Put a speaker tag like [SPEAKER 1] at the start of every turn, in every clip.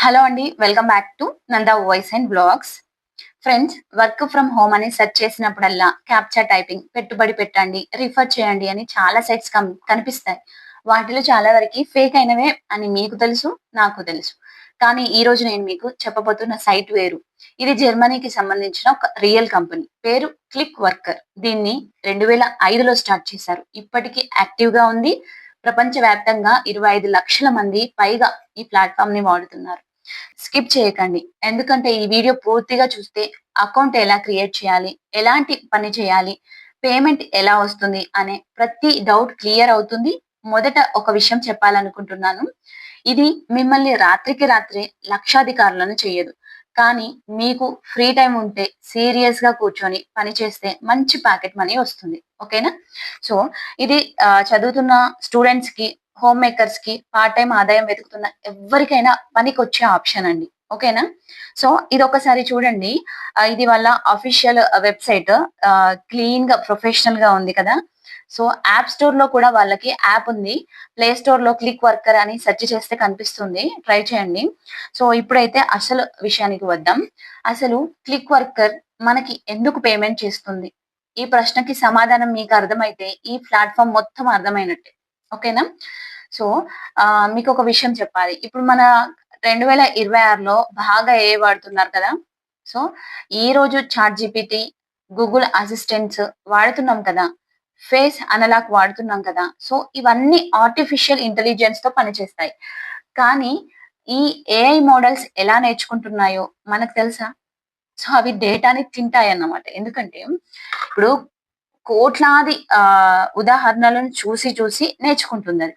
[SPEAKER 1] Hello అండి. Welcome back to Nanda voice and blogs. Friends, work from home అని search చేసినప్పుడల్లా captcha typing, పెట్టుబడి పెట్టండి, రిఫర్ చేయండి అని చాలా సైట్స్ కనిపిస్తాయి. వాటిలో చాలా వరకి ఫేక్ అయినవే అని మీకు తెలుసు, నాకు తెలుసు. కానీ ఈ రోజు నేను మీకు చెప్పబోతున్న సైట్ వేరు. ఇది జర్మనీకి సంబంధించిన ఒక రియల్ కంపెనీ. పేరు క్లిక్ వర్కర్. దీన్ని 2005లో స్టార్ట్ చేశారు. ఇప్పటికీ యాక్టివ్‌గా ఉంది. ప్రపంచవ్యాప్తంగా 25 లక్షల మంది పైగా ఈ ప్లాట్‌ఫార్మ్‌ని వాడుతున్నారు. స్కిప్ చేయకండి. ఎందుకంటే ఈ వీడియో పూర్తిగా చూస్తే అకౌంట్ ఎలా క్రియేట్ చేయాలి? ఎలాంటి పని చేయాలి? పేమెంట్ ఎలా వస్తుంది? అనే ప్రతి డౌట్ క్లియర్ అవుతుంది. మొదట ఒక విషయం చెప్పాలనుకుంటున్నాను. ఇది మిమ్మల్ని రాత్రికి రాత్రే లక్షాధికారులను చెయ్యదు. కానీ మీకు ఫ్రీ టైమ్ ఉంటే సీరియస్‌గా కూర్చొని పని చేస్తే మంచి పాకెట్ మనీ వస్తుంది. ఓకేనా? సో, ఇది చదువుతున్న స్టూడెంట్స్‌కి, హోమ్ మేకర్స్‌కి, పార్ట్ టైమ్ ఆదాయం వెతుకుతున్న ఎవ్వరికైనా పనికొచ్చే ఆప్షన్ అండి. ఓకేనా? సో, ఇదొకసారి చూడండి. ఇది వాళ్ళ అఫీషియల్ వెబ్‌సైట్. క్లీన్‌గా, ప్రొఫెషనల్‌గా ఉంది కదా! సో, యాప్ స్టోర్‌లో కూడా వాళ్ళకి యాప్ ఉంది. ప్లే స్టోర్‌లో క్లిక్ వర్కర్ అని సెర్చ్ చేస్తే కనిపిస్తుంది. ట్రై చేయండి. సో, ఇప్పుడైతే అసలు విషయానికి వద్దాం. అసలు క్లిక్ వర్కర్ మనకి ఎందుకు పేమెంట్ చేస్తుంది? ఈ ప్రశ్నకి సమాధానం మీకు అర్థమైతే ఈ ప్లాట్‌ఫార్మ్ మొత్తం అర్థమైనట్టే. ఓకేనా? సో, మీకొక విషయం చెప్పాలి. ఇప్పుడు మన 2026లో బాగా ఏఐ వాడుతున్నారు కదా! సో, ఈరోజు చాట్‌జీపీటీ, గూగుల్ అసిస్టెంట్స్ వాడుతున్నాం కదా! ఫేస్ అనలాగ్ వాడుతున్నాం కదా! సో, ఇవన్నీ ఆర్టిఫిషియల్ ఇంటెలిజెన్స్‌తో పనిచేస్తాయి. కానీ ఈ ఏఐ మోడల్స్ ఎలా నేర్చుకుంటున్నాయో మనకు తెలుసా? సో, అవి డేటాని తింటాయన్నమాట. ఎందుకంటే ఇప్పుడు కోట్లాది ఉదాహరణలను చూసి చూసి నేర్చుకుంటుందది.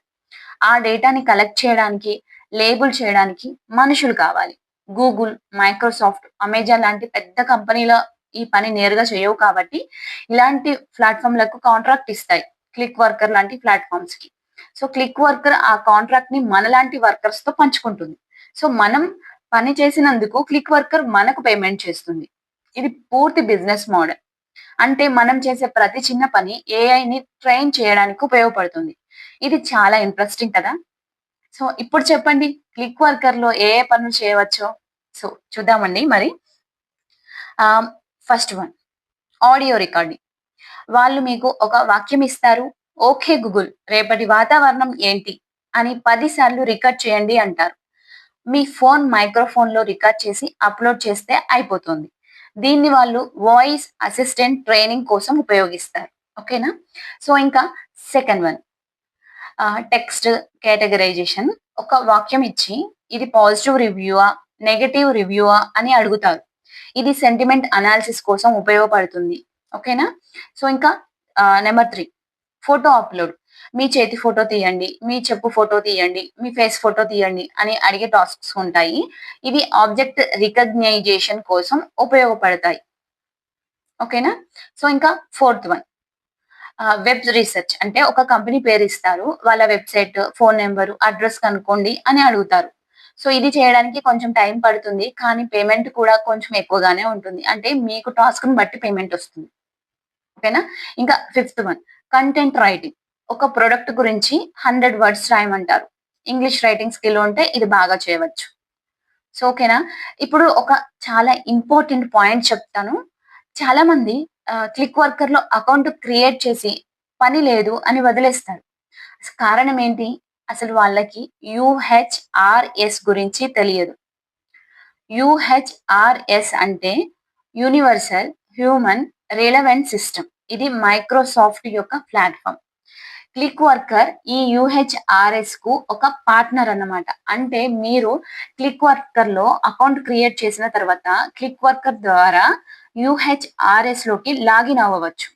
[SPEAKER 1] ఆ డేటాని కలెక్ట్ చేయడానికి, లేబుల్ చేయడానికి మనుషులు కావాలి. గూగుల్, మైక్రోసాఫ్ట్, అమెజాన్ లాంటి పెద్ద కంపెనీల ఈ పని నేరుగా చేయవు కాబట్టి, ఇలాంటి ప్లాట్‌ఫార్మ్‌లకు కాంట్రాక్ట్ ఇస్తాయి. క్లిక్ వర్కర్ లాంటి ప్లాట్‌ఫార్మ్స్‌కి. సో, క్లిక్ వర్కర్ ఆ కాంట్రాక్ట్‌ని మనలాంటి వర్కర్స్‌తో పంచుకుంటుంది. సో, మనం పని చేసినందుకు క్లిక్ వర్కర్ మనకు పేమెంట్ చేస్తుంది. ఇది పూర్తి బిజినెస్ మోడల్. అంటే మనం చేసే ప్రతి చిన్న పని ఏఐని ట్రైన్ చేయడానికి ఉపయోగపడుతుంది. ఇది చాలా ఇంట్రెస్టింగ్ కదా! సో, ఇప్పుడు చెప్పండి, క్లిక్ వర్కర్‌లో ఏ ఏ పనులు చేయవచ్చో? సో, చూద్దామండి మరి. ఆహ్, ఫస్ట్ వన్, ఆడియో రికార్డింగ్. వాళ్ళు మీకు ఒక వాక్యం ఇస్తారు. "ఓకే గూగుల్, రేపటి వాతావరణం ఏంటి?" అని 10 సార్లు రికార్డ్ చేయండి అంటారు. మీ ఫోన్ మైక్రోఫోన్‌లో రికార్డ్ చేసి అప్‌లోడ్ చేస్తే అయిపోతుంది. దీన్ని వాళ్ళు వాయిస్ అసిస్టెంట్ ట్రైనింగ్ కోసం ఉపయోగిస్తారు. ఓకేనా? సో, ఇంకా సెకండ్ వన్, టెక్స్ట్ కేటగరైజేషన్. ఒక వాక్యం ఇచ్చి ఇది పాజిటివ్ రివ్యూవా? నెగెటివ్ రివ్యూవా? అని అడుగుతారు. ఇది సెంటిమెంట్ అనాలిసిస్ కోసం ఉపయోగపడుతుంది. ఓకేనా? సో, ఇంకా నంబర్ 3, ఫోటో అప్‌లోడ్. మీ చేతి ఫోటో తీయండి, మీ చెప్పు ఫోటో తీయండి, మీ ఫేస్ ఫోటో తీయండి అని అడిగే టాస్క్స్ ఉంటాయి. ఇవి ఆబ్జెక్ట్ రికగ్నైజేషన్ కోసం ఉపయోగపడతాయి. ఓకేనా? సో, ఇంకా ఫోర్త్ వన్, వెబ్ రీసెర్చ్. అంటే ఒక కంపెనీ పేరిస్తారు. వాళ్ళ వెబ్‌సైట్, ఫోను నంబరు, అడ్రెస్ కనుక్కోండి అని అడుగుతారు. సో, ఇది చేయడానికి కొంచెం టైం పడుతుంది. కానీ పేమెంట్ కూడా కొంచెం ఎక్కువగానే ఉంటుంది. అంటే మీకు టాస్క్‌ని బట్టి పేమెంట్ వస్తుంది. ఓకేనా? ఇంకా ఫిఫ్త్ వన్, కంటెంట్ రైటింగ్. ఒక ప్రొడక్ట్ గురించి 100 వర్డ్స్ రాయమంటారు. ఇంగ్లీష్ రైటింగ్ స్కిల్ ఉంటే ఇది బాగా చేయవచ్చు. సో, ఓకేనా? ఇప్పుడు ఒక చాలా ఇంపార్టెంట్ పాయింట్ చెప్తాను. చాలామంది క్లిక్ వర్కర్‌లో అకౌంట్ క్రియేట్ చేసి పని లేదు అని వదిలేస్తారు. కారణం ఏంటి? అసలు వాళ్ళకి యూహెచ్ఆర్ఎస్ గురించి తెలియదు. యూహెచ్ఆర్ఎస్ అంటే యూనివర్సల్ హ్యూమన్ రిలవెంట్ సిస్టమ్. ఇది మైక్రోసాఫ్ట్ యొక్క ప్లాట్‌ఫార్మ్. క్లిక్ వర్కర్ ఈ యూహెచ్ఆర్ఎస్‌కు ఒక పార్ట్నర్ అన్నమాట. అంటే మీరు క్లిక్ వర్కర్‌లో అకౌంట్ క్రియేట్ చేసిన తర్వాత క్లిక్ వర్కర్ ద్వారా యూహెచ్ఆర్ఎస్‌లోకి లాగిన్ అవ్వవచ్చు.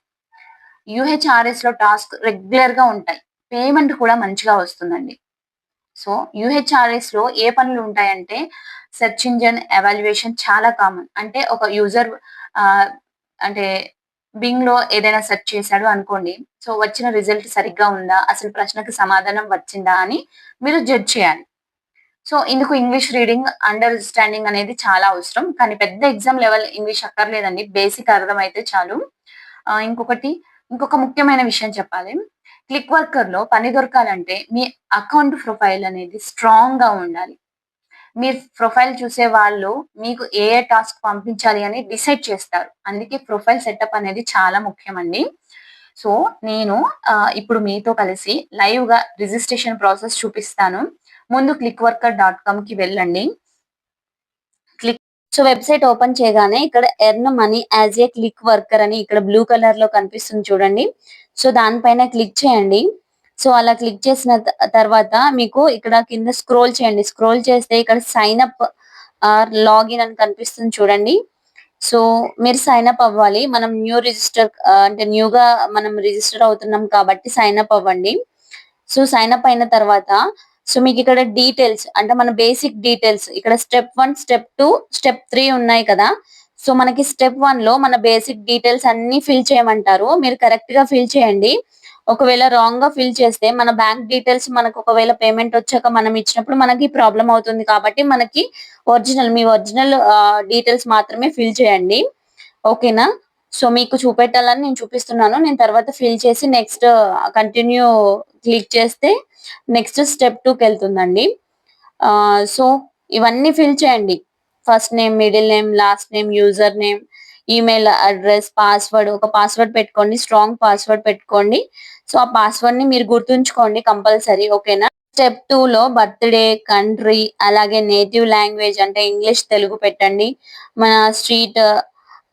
[SPEAKER 1] యూహెచ్ఆర్ఎస్‌లో టాస్క్ రెగ్యులర్‌గా ఉంటాయి. పేమెంట్ కూడా మంచిగా వస్తుందండి. సో, యూహెచ్ఆర్ఎస్‌లో ఏ పనులు ఉంటాయంటే సెర్చ్ ఇంజిన్ ఎవాల్యుయేషన్ చాలా కామన్. అంటే ఒక యూజర్ ఆహ్, అంటే బింగ్‌లో ఏదైనా సెర్చ్ చేశాడు అనుకోండి. సో, వచ్చిన రిజల్ట్ సరిగ్గా ఉందా? అసలు ప్రశ్నకి సమాధానం వచ్చిందా? అని మీరు జడ్జ్ చేయాలి. సో, ఇందుకు ఇంగ్లీష్ రీడింగ్, అండర్‌స్టాండింగ్ అనేది చాలా అవసరం. కానీ పెద్ద ఎగ్జామ్ లెవెల్ ఇంగ్లీష్ అక్కర్లేదండి. బేసిక్ అర్థమైతే చాలు. ఇంకొకటి, ఇంకొక ముఖ్యమైన విషయం చెప్పాలి. క్లిక్ వర్కర్‌లో పని దొరకాలంటే మీ అకౌంట్ ప్రొఫైల్ అనేది స్ట్రాంగ్‌గా ఉండాలి. మీ ప్రొఫైల్ చూసే వాళ్ళు మీకు ఏ ఏ టాస్క్ పంపించాలి అని డిసైడ్ చేస్తారు. అందుకే ప్రొఫైల్ సెటప్ అనేది చాలా ముఖ్యమండి. సో, నేను ఇప్పుడు మీతో కలిసి లైవ్‌గా రిజిస్ట్రేషన్ ప్రాసెస్ చూపిస్తాను. ముందు clickworker.comకి వెళ్ళండి. క్లిక్ సో, వెబ్‌సైట్ ఓపెన్ చేయగానే ఇక్కడ earn money as a click worker అని ఇక్కడ బ్లూ కలర్‌లో కనిపిస్తుంది చూడండి. సో, దానిపైన క్లిక్ చేయండి. సో, అలా క్లిక్ చేసిన తర్వాత మీకు ఇక్కడ కింద స్క్రోల్ చేయండి. స్క్రోల్ చేస్తే ఇక్కడ సైన్ అప్ ఆర్ లాగిన్ అని కనిపిస్తుంది చూడండి. సో, మీరు సైన్ అప్ అవ్వాలి. మనం అంటే న్యూగా మనం రిజిస్టర్ అవుతున్నాం కాబట్టి సైన్ అప్ అవ్వండి. సో, సైన్ అప్ అయిన తర్వాత సో, మీకిక్కడ డీటెయిల్స్ అంటే మన బేసిక్ డీటెయిల్స్ ఇక్కడ స్టెప్ 1, స్టెప్ 2, స్టెప్ 3 ఉన్నాయి కదా! సో, మనకి స్టెప్ 1లో మన బేసిక్ డీటెయిల్స్ అన్నీ ఫిల్ చేయమంటారు. మీరు కరెక్ట్‌గా ఫిల్ చేయండి. ఒకవేళ రాంగ్‌గా ఫిల్ చేస్తే మన బ్యాంక్ డీటెయిల్స్ మనకు ఒకవేళ పేమెంట్ వచ్చాక మనం ఇచ్చినప్పుడు మనకి ప్రాబ్లమ్ అవుతుంది కాబట్టి మనకి మీ ఒరిజినల్ డీటెయిల్స్ మాత్రమే ఫిల్ చేయండి. ఓకేనా? సో, మీకు చూపెట్టాలని నేను చూపిస్తున్నాను. నేను తర్వాత ఫిల్ చేసి నెక్స్ట్ కంటిన్యూ క్లిక్ చేస్తే నెక్స్ట్ స్టెప్ 2కెళ్తుందండి. సో, ఇవన్నీ ఫిల్ చేయండి. First name, middle name, last name, user name, email address, password ఒక పాస్వర్డ్ పెట్టుకోండి. స్ట్రాంగ్ పాస్వర్డ్ పెట్టుకోండి. సో, ఆ పాస్వర్డ్‌ని మీరు గుర్తుంచుకోండి కంపల్సరీ. ఓకేనా? స్టెప్ 2లో బర్త్‌డే, కంట్రీ అలాగే నేటివ్ లాంగ్వేజ్ అంటే ఇంగ్లీష్, తెలుగు పెట్టండి. మన street,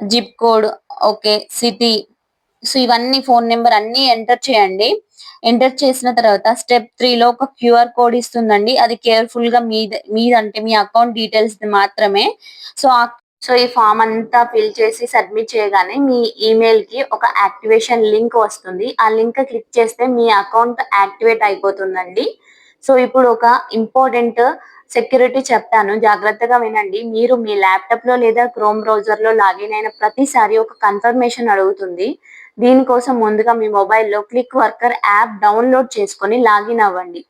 [SPEAKER 1] zip code, okay. City. So, ఇవన్నీ ఫోను నంబర్ అన్నీ ఎంటర్ చేయండి. ఎంటర్ చేసిన తర్వాత స్టెప్ 3లో ఒక క్యూఆర్ కోడ్ ఇస్తుందండి. అది కేర్‌ఫుల్‌గా మీదంటే మీ అకౌంట్ డీటెయిల్స్‌ది మాత్రమే. సో, ఈ ఫార్మ్ అంతా ఫిల్ చేసి సబ్మిట్ చేయగానే మీ ఈమెయిల్‌కి ఒక యాక్టివేషన్ లింక్ వస్తుంది. ఆ లింక్ క్లిక్ చేస్తే మీ అకౌంట్ యాక్టివేట్ అయిపోతుందండి. సో, ఇప్పుడు ఒక ఇంపార్టెంట్ సెక్యూరిటీ చెప్తాను. జాగ్రత్తగా వినండి. మీరు మీ ల్యాప్‌టాప్‌లో లేదా క్రోమ్ బ్రౌజర్‌లో లాగిన్ అయిన ప్రతిసారి ఒక కన్ఫర్మేషన్ అడుగుతుంది. దీనికోసం ముందుగా మీ మొబైల్‌లో క్లిక్ వర్కర్ యాప్ డౌన్‌లోడ్ చేసుకొని లాగిన్ అవ్వండి.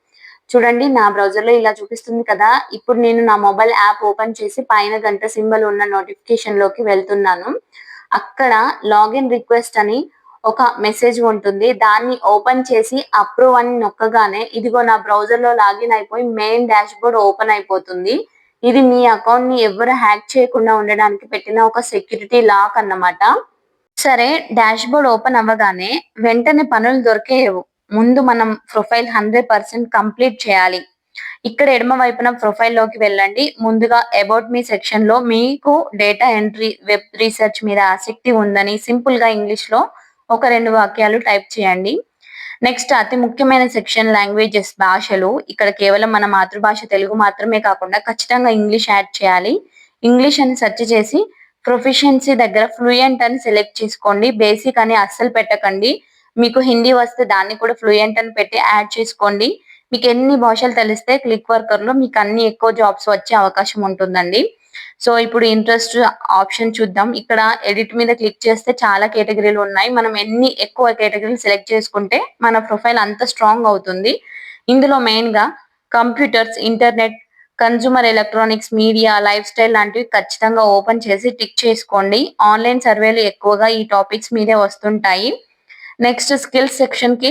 [SPEAKER 1] చూడండి నా బ్రౌజర్‌లో ఇలా చూపిస్తుంది కదా! ఇప్పుడు నేను నా మొబైల్ యాప్ ఓపెన్ చేసి పైన గంట సింబల్ ఉన్న నోటిఫికేషన్‌లోకి వెళ్తున్నాను. అక్కడ లాగిన్ రిక్వెస్ట్ అని ఒక మెసేజ్ ఉంటుంది. దాన్ని ఓపెన్ చేసి అప్రూవ్ అని నొక్కగానే ఇదిగో నా బ్రౌజర్‌లో లాగిన్ అయిపోయి మెయిన్ డాష్‌బోర్డ్ ఓపెన్ అయిపోతుంది. ఇది మీ అకౌంట్‌ని ఎవ్వరు హ్యాక్ చేయకుండా ఉండడానికి పెట్టిన ఒక సెక్యూరిటీ లాక్ అన్నమాట. సరే డాష్‌బోర్డ్ ఓపెన్ అవ్వగానే వెంటనే పనులు దొరికేయవు. ముందు మనం ప్రొఫైల్ 100% కంప్లీట్ చేయాలి. ఇక్కడ ఎడమ వైపున ప్రొఫైల్‌లోకి వెళ్ళండి. ముందుగా అబౌట్ మీ సెక్షన్‌లో మీకు డేటా ఎంట్రీ, వెబ్ రీసెర్చ్ మీద ఆసక్తి ఉందని సింపుల్‌గా ఇంగ్లీష్‌లో ఒక 2 వాక్యాలు టైప్ చేయండి. నెక్స్ట్ అతి ముఖ్యమైన సెక్షన్ లాంగ్వేజెస్ భాషలు. ఇక్కడ కేవలం మన మాతృభాష తెలుగు మాత్రమే కాకుండా ఖచ్చితంగా ఇంగ్లీష్ యాడ్ చేయాలి. ఇంగ్లీష్ అని సెర్చ్ చేసి ప్రొఫిషియన్సీ దగ్గర ఫ్లూయెంట్ అని సెలెక్ట్ చేసుకోండి. బేసిక్ అని అస్సలు పెట్టకండి. మీకు హిందీ వస్తే దాన్ని కూడా ఫ్లూయెంట్ అని పెట్టి యాడ్ చేసుకోండి. మీకు ఎన్ని భాషలు తెలిస్తే క్లిక్ వర్కర్‌లో మీకు అన్ని ఎక్కువ జాబ్స్ వచ్చే అవకాశం ఉంటుందండి. సో, ఇప్పుడు ఇంట్రెస్ట్ ఆప్షన్ చూద్దాం. ఇక్కడ ఎడిట్ మీద క్లిక్ చేస్తే చాలా కేటగిరీలు ఉన్నాయి. మనం ఎన్ని ఎక్కువ కేటగిరీలు సెలెక్ట్ చేసుకుంటే మన ప్రొఫైల్ అంత స్ట్రాంగ్ అవుతుంది. ఇందులో మెయిన్‌గా computers, internet, consumer electronics, media, life style లాంటివి ఖచ్చితంగా ఓపెన్ చేసి టిక్ చేసుకోండి. ఆన్‌లైన్ సర్వేలు ఎక్కువగా ఈ టాపిక్స్ మీదే వస్తుంటాయి. నెక్స్ట్ స్కిల్స్ సెక్షన్‌కి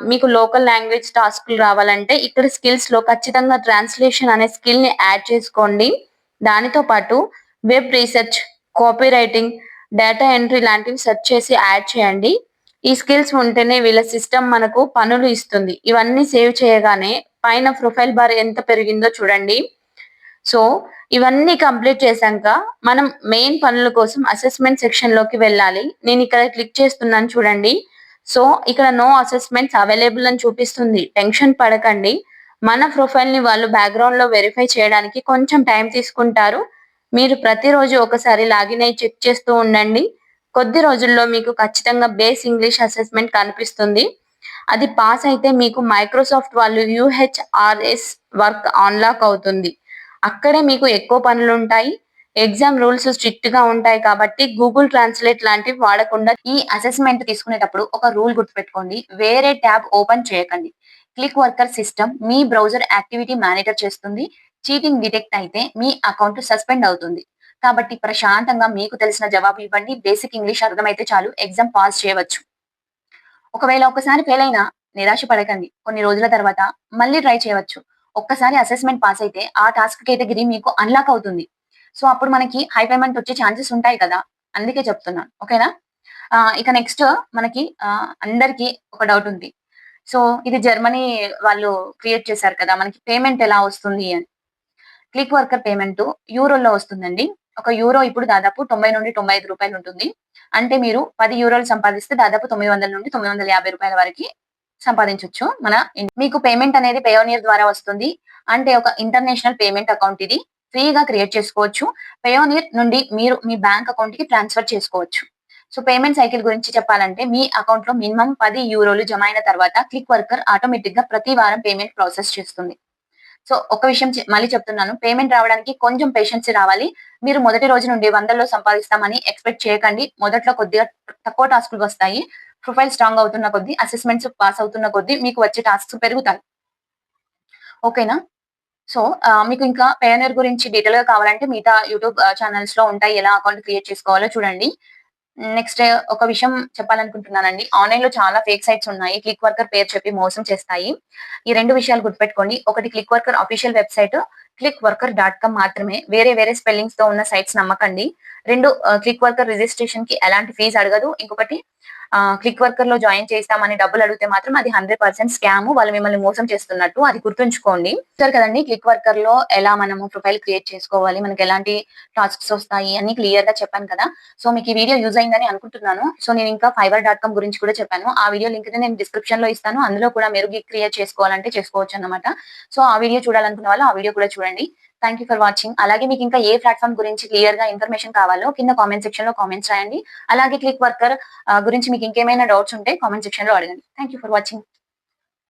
[SPEAKER 1] మీకు లోకల్ లాంగ్వేజ్ టాస్క్‌లు రావాలంటే ఇక్కడ స్కిల్స్‌లో ఖచ్చితంగా ట్రాన్స్‌లేషన్ అనే స్కిల్‌ని యాడ్ చేసుకోండి. దానితో పాటు web research, copy writing, data entry లాంటివి సెర్చ్ చేసి యాడ్ చేయండి. ఈ స్కిల్స్ ఉంటేనే వీళ్ళ సిస్టమ్ మనకు పనులు ఇస్తుంది. ఇవన్నీ సేవ్ చేయగానే పైన ప్రొఫైల్ బార్ ఎంత పెరిగిందో చూడండి. సో, ఇవన్నీ కంప్లీట్ చేశాక మనం మెయిన్ పనుల కోసం అసెస్మెంట్ సెక్షన్‌లోకి వెళ్ళాలి. నేనిక్కడ క్లిక్ చేస్తున్నాను చూడండి. సో, ఇక్కడ నో అసెస్మెంట్స్ అవైలబుల్ అని చూపిస్తుంది. టెన్షన్ పడకండి. మన ప్రొఫైల్‌ని వాళ్ళు బ్యాక్‌గ్రౌండ్‌లో వెరిఫై చేయడానికి కొంచెం టైం తీసుకుంటారు. మీరు ప్రతిరోజు ఒకసారి లాగిన్ అయ్యి చెక్ చేస్తూ ఉండండి. కొద్ది రోజుల్లో మీకు ఖచ్చితంగా బేస్ ఇంగ్లీష్ అసెస్మెంట్ కనిపిస్తుంది. అది పాస్ అయితే మీకు మైక్రోసాఫ్ట్ వాళ్ళు యూహెచ్ఆర్ఎస్ వర్క్ అన్‌లాక్ అవుతుంది. అక్కడే మీకు ఎక్కువ పనులుంటాయి. ఎగ్జామ్ రూల్స్ స్ట్రిక్ట్‌గా ఉంటాయి కాబట్టి గూగుల్ ట్రాన్స్‌లేట్ లాంటివి వాడకుండా ఈ అసెస్మెంట్ తీసుకునేటప్పుడు ఒక రూల్ గుర్తుపెట్టుకోండి. వేరే ట్యాబ్ ఓపెన్ చేయకండి. క్లిక్ వర్కర్ సిస్టమ్ మీ బ్రౌజర్ యాక్టివిటీ మానిటర్ చేస్తుంది. చీటింగ్ డిటెక్ట్ అయితే మీ అకౌంట్ సస్పెండ్ అవుతుంది. కాబట్టి ప్రశాంతంగా మీకు తెలిసిన జవాబు ఇవ్వండి. బేసిక్ ఇంగ్లీష్ అర్థమైతే చాలు ఎగ్జామ్ పాస్ చేయవచ్చు. ఒకవేళ ఒకసారి ఫెయిల్ అయినా నిరాశ పడకండి. కొన్ని రోజుల తర్వాత మళ్ళీ ట్రై చేయవచ్చు. ఒక్కసారి అసెస్మెంట్ పాస్ అయితే ఆ టాస్క్ కేటగిరీ మీకు అన్లాక్ అవుతుంది. సో అప్పుడు మనకి హై పేమెంట్ వచ్చే ఛాన్సెస్ ఉంటాయి కదా! అందుకే చెప్తున్నాను. ఓకేనా? ఇక నెక్స్ట్ మనకి అందరికి ఒక డౌట్ ఉంది. సో ఇది జర్మనీ వాళ్ళు క్రియేట్ చేశారు కదా! మనకి పేమెంట్ ఎలా వస్తుంది అని. క్లిక్ వర్కర్ పేమెంట్ యూరోలో వస్తుందండి. ఒక యూరో ఇప్పుడు దాదాపు 90-95 ఉంటుంది. అంటే మీరు 10 యూరోలు సంపాదిస్తే దాదాపు 900-950 వరకి సంపాదించొచ్చు. మీకు పేమెంట్ అనేది పయోనియర్ ద్వారా వస్తుంది. అంటే ఒక ఇంటర్నేషనల్ పేమెంట్ అకౌంట్ ఇది. ఫ్రీగా క్రియేట్ చేసుకోవచ్చు. పయోనియర్ నుండి మీరు మీ బ్యాంక్ అకౌంట్‌కి ట్రాన్స్‌ఫర్ చేసుకోవచ్చు. సో పేమెంట్ సైకిల్ గురించి చెప్పాలంటే మీ అకౌంట్‌లో మినిమమ్ 10 యూరోలు జమ అయిన తర్వాత క్లిక్ వర్కర్ ఆటోమేటిక్‌గా ప్రతి వారం పేమెంట్ ప్రాసెస్ చేస్తుంది. సో ఒక విషయం మళ్ళీ చెప్తున్నాను. పేమెంట్ రావడానికి కొంచెం పేషెన్సీ రావాలి. మీరు మొదటి రోజు నుండి వందల్లో సంపాదిస్తామని ఎక్స్‌పెక్ట్ చేయకండి. మొదట్లో కొద్దిగా తక్కువ టాస్క్‌లు వస్తాయి. ప్రొఫైల్ స్ట్రాంగ్ అవుతున్న కొద్దీ, అసెస్మెంట్స్ పాస్ అవుతున్న కొద్దీ మీకు వచ్చే టాస్క్స్ పెరుగుతాయి. ఓకేనా? సో మీకు ఇంకా పయోనియర్ గురించి డీటెయిల్‌గా కావాలంటే మిగతా యూట్యూబ్ ఛానెల్స్‌లో ఉంటాయి. ఎలా అకౌంట్ క్రియేట్ చేసుకోవాలో చూడండి. నెక్స్ట్ ఒక విషయం చెప్పాలనుకుంటున్నానండి. ఆన్‌లైన్‌లో చాలా ఫేక్ సైట్స్ ఉన్నాయి. క్లిక్ వర్కర్ పేరు చెప్పి మోసం చేస్తాయి. ఈ 2 విషయాలు గుర్తుపెట్టుకోండి. ఒకటి click worker official website clickworker.com మాత్రమే. వేరే వేరే స్పెల్లింగ్స్‌తో ఉన్న సైట్స్ నమ్మకండి. 2 క్లిక్ వర్కర్ రిజిస్ట్రేషన్‌కి ఎలాంటి ఫీజ్ అడగదు. ఇంకొకటి క్లిక్ వర్కర్‌లో జాయిన్ చేస్తామని డబ్బులు అడిగితే మాత్రం అది 100% స్కామ్. వాళ్ళు మిమ్మల్ని మోసం చేస్తున్నట్టు. అది గుర్తుంచుకోండి. చూసారు కదండీ క్లిక్ వర్కర్‌లో ఎలా మనము ప్రొఫైల్ క్రియేట్ చేసుకోవాలి, మనకి ఎలాంటి టాస్క్స్ వస్తాయి అన్ని క్లియర్‌గా చెప్పాను కదా! సో మీకు ఈ వీడియో యూజ్ అయిందని అనుకుంటున్నాను. సో నేను ఇంకా fiverr.com గురించి కూడా చెప్పాను. ఆ వీడియో లింక్‌ని నేను డిస్క్రిప్షన్‌లో ఇస్తాను. అందులో కూడా మీరు గిగ్ క్రియేట్ చేసుకోవాలంటే చేసుకోవచ్చన్నమాట. సో ఆ వీడియో చూడాలనుకున్న వాళ్ళు ఆ వీడియో కూడా చూడండి. Thank you for watching. అలాగే మీకు ఇంకా ఏ ప్లాట్‌ఫార్మ్ గురించి క్లియర్‌గా ఇన్ఫర్మేషన్ కావాలో కింద కామెంట్ సెక్షన్‌లో కామెంట్స్ రాయండి. అలాగే క్లిక్ వర్కర్ గురించి మీకు ఇంకేమైనా డౌట్స్ ఉంటే కామెంట్ సెక్షన్‌లో అడగండి. Thank you for watching.